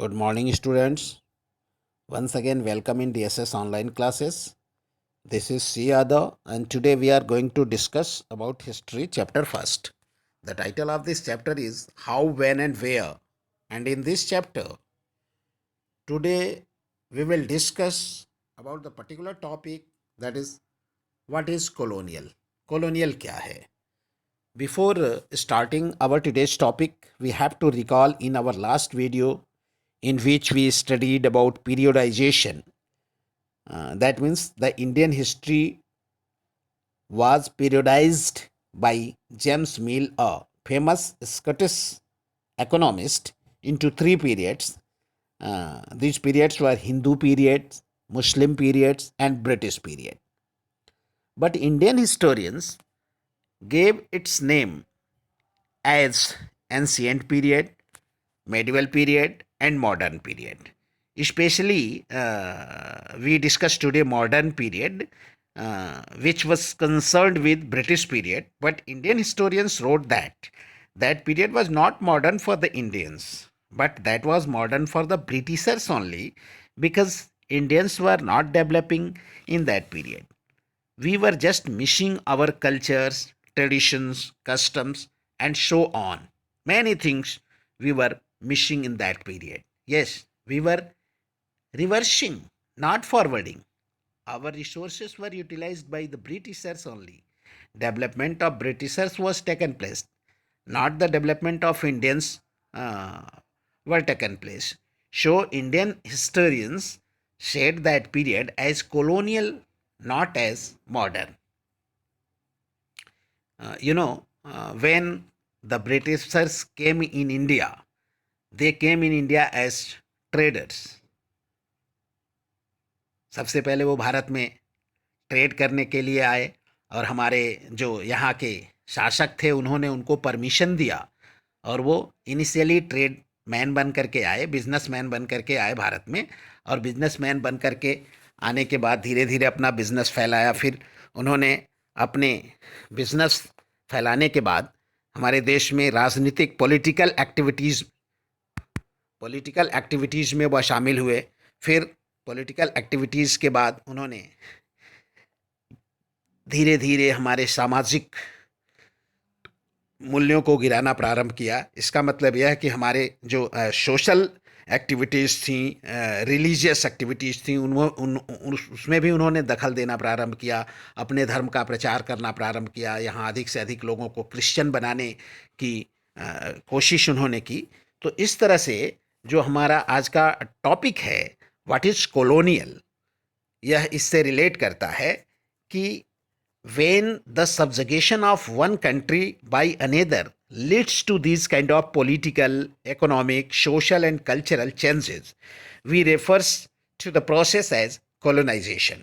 Good morning, students. Once again, welcome in DSS online classes. This is C. Yadav, and today we are going to discuss about history chapter first. The title of this chapter is How, When, and Where. And in this chapter, today we will discuss about the particular topic, that is what is colonial. Colonial क्या है? Before starting our today's topic, we have to recall in our last video in which we studied about periodization. That means the Indian history was periodized by James Mill, a famous Scottish economist, into three periods. These periods were Hindu periods, Muslim periods, and British period. But Indian historians gave its name as ancient period, medieval period, and modern period. Especially, we discussed today modern period, which was concerned with British period. But Indian historians wrote that period was not modern for the Indians, but that was modern for the Britishers only, because Indians were not developing in that period. We were just missing our cultures, traditions, customs, and so on. Many things we were missing in that period. Yes, we were reversing, not forwarding. Our resources were utilized by the Britishers only. Development of Britishers was taken place, not the development of Indians uh, were taken place. So Indian historians said that period as colonial, not as modern. When the Britishers came in India, they came in India as traders. सबसे पहले वो भारत में trade करने के लिए आए, और हमारे जो यहाँ के शासक थे उन्होंने उनको परमिशन दिया, और वो इनिशियली ट्रेड मैन बन करके आए, बिजनेस मैन बन करके आए भारत में, और बिजनेस मैन बन करके आने के बाद धीरे धीरे अपना बिजनेस फैलाया. फिर उन्होंने अपने बिजनेस फैलाने के बाद हमारे देश में राजनीतिक पॉलिटिकल एक्टिविटीज़ में वह शामिल हुए. फिर पॉलिटिकल एक्टिविटीज़ के बाद उन्होंने धीरे धीरे हमारे सामाजिक मूल्यों को गिराना प्रारंभ किया. इसका मतलब यह है कि हमारे जो सोशल एक्टिविटीज़ थी, रिलीजियस एक्टिविटीज़ थी, उसमें भी उन्होंने दखल देना प्रारंभ किया, अपने धर्म का प्रचार करना प्रारंभ किया. यहाँ अधिक से अधिक लोगों को क्रिश्चियन बनाने की कोशिश उन्होंने की. तो इस तरह से जो हमारा आज का टॉपिक है, व्हाट इज़ कॉलोनियल, यह इससे रिलेट करता है कि when the subjugation of one country by another leads to these kind of political, economic, social and cultural changes, we refers to the process as colonization.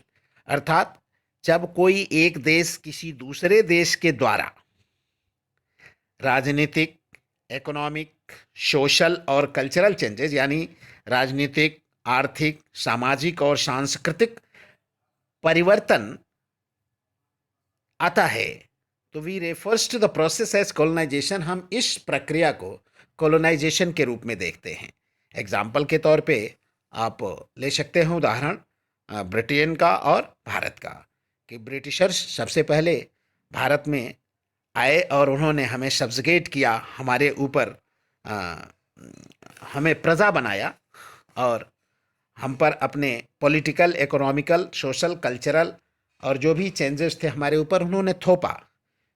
अर्थात जब कोई एक देश किसी दूसरे देश के द्वारा राजनीतिक, इकोनॉमिक, सोशल और कल्चरल चेंजेस, यानी राजनीतिक, आर्थिक, सामाजिक और सांस्कृतिक परिवर्तन आता है, तो we refers to the process as colonisation. हम इस प्रक्रिया को कॉलोनाइजेशन के रूप में देखते हैं. एग्जाम्पल के तौर पे आप ले सकते हैं उदाहरण ब्रिटेन का और भारत का, कि ब्रिटिशर्स सबसे पहले भारत में आए और उन्होंने हमें सब्जुगेट किया, हमारे ऊपर हमें प्रजा बनाया, और हम पर अपने पॉलिटिकल, इकोनॉमिकल, सोशल, कल्चरल और जो भी चेंजेस थे हमारे ऊपर उन्होंने थोपा.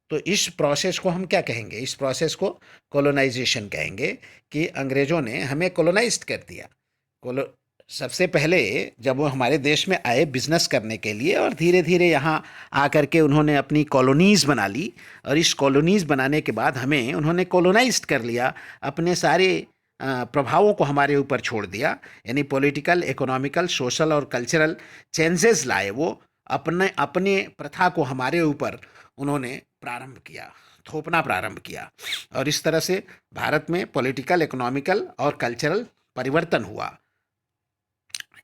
तो इस प्रोसेस को हम क्या कहेंगे? इस प्रोसेस को कॉलोनाइजेशन कहेंगे, कि अंग्रेज़ों ने हमें कॉलोनाइज्ड कर दिया. सबसे पहले जब वो हमारे देश में आए बिजनेस करने के लिए, और धीरे धीरे यहाँ आकर के उन्होंने अपनी कॉलोनीज़ बना ली, और इस कॉलोनीज़ बनाने के बाद हमें उन्होंने कॉलोनाइज्ड कर लिया, अपने सारे प्रभावों को हमारे ऊपर छोड़ दिया. यानी पॉलिटिकल, इकोनॉमिकल, सोशल और कल्चरल चेंजेस लाए. वो अपने अपने प्रथा को हमारे ऊपर उन्होंने प्रारंभ किया, थोपना प्रारंभ किया, और इस तरह से भारत में पॉलिटिकल, इकोनॉमिकल और कल्चरल परिवर्तन हुआ.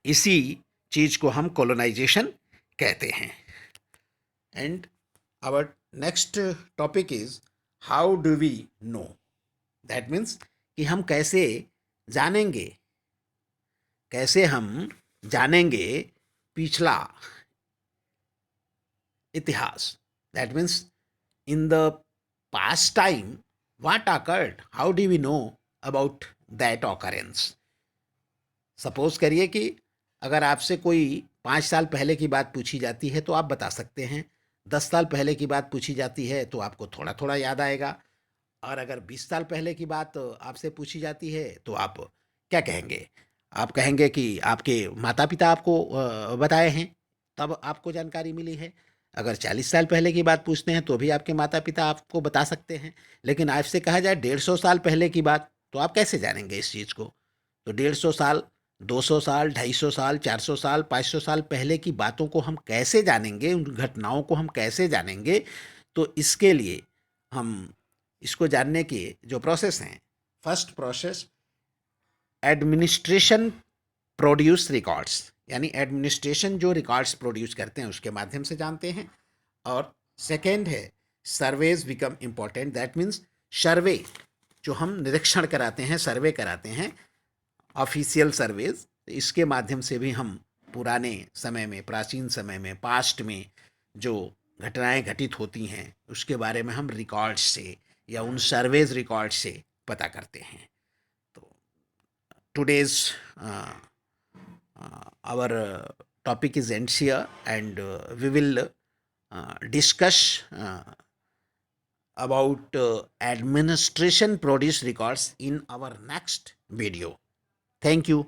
इसी चीज़ को हम कॉलोनाइजेशन कहते हैं. And our next topic is how do we know. That means कि हम कैसे जानेंगे कैसे हम जानेंगे पिछला इतिहास, that means in the past time what occurred, how do we know about that occurrence. Suppose करिए कि अगर आपसे कोई 5 साल पहले की बात पूछी जाती है तो आप बता सकते हैं, 10 साल पहले की बात पूछी जाती है तो आपको थोड़ा थोड़ा याद आएगा, और अगर 20 साल पहले की बात आपसे पूछी जाती है तो आप क्या कहेंगे? आप कहेंगे कि आपके माता पिता आपको बताए हैं, तब आपको जानकारी मिली है। अगर 40 साल पहले की बात पूछते हैं तो भी आपके माता पिता आपको बता सकते हैं। लेकिन आज से कहा जाए 150 साल पहले की बात, तो आप कैसे जानेंगे इस चीज़ को? तो 150 साल, 200 साल, 250 साल, 400 साल, 500 साल पहले की बातों को हम कैसे जानेंगे, उन घटनाओं को हम कैसे जानेंगे? तो इसके लिए हम इसको जानने के जो प्रोसेस हैं, first process administration produce records, यानी एडमिनिस्ट्रेशन जो रिकॉर्ड्स प्रोड्यूस करते हैं उसके माध्यम से जानते हैं। और सेकेंड है surveys become important, that means survey, जो हम निरीक्षण कराते हैं, सर्वे कराते हैं, ऑफिशियल सर्वेज, इसके माध्यम से भी हम पुराने समय में, प्राचीन समय में, पास्ट में जो घटनाएं घटित होती हैं उसके बारे में हम रिकॉर्ड्स से या उन सर्वेज रिकॉर्ड से पता करते हैं। तो today's our topic is ends here, and we will discuss about administration produce records in our next video. Thank you.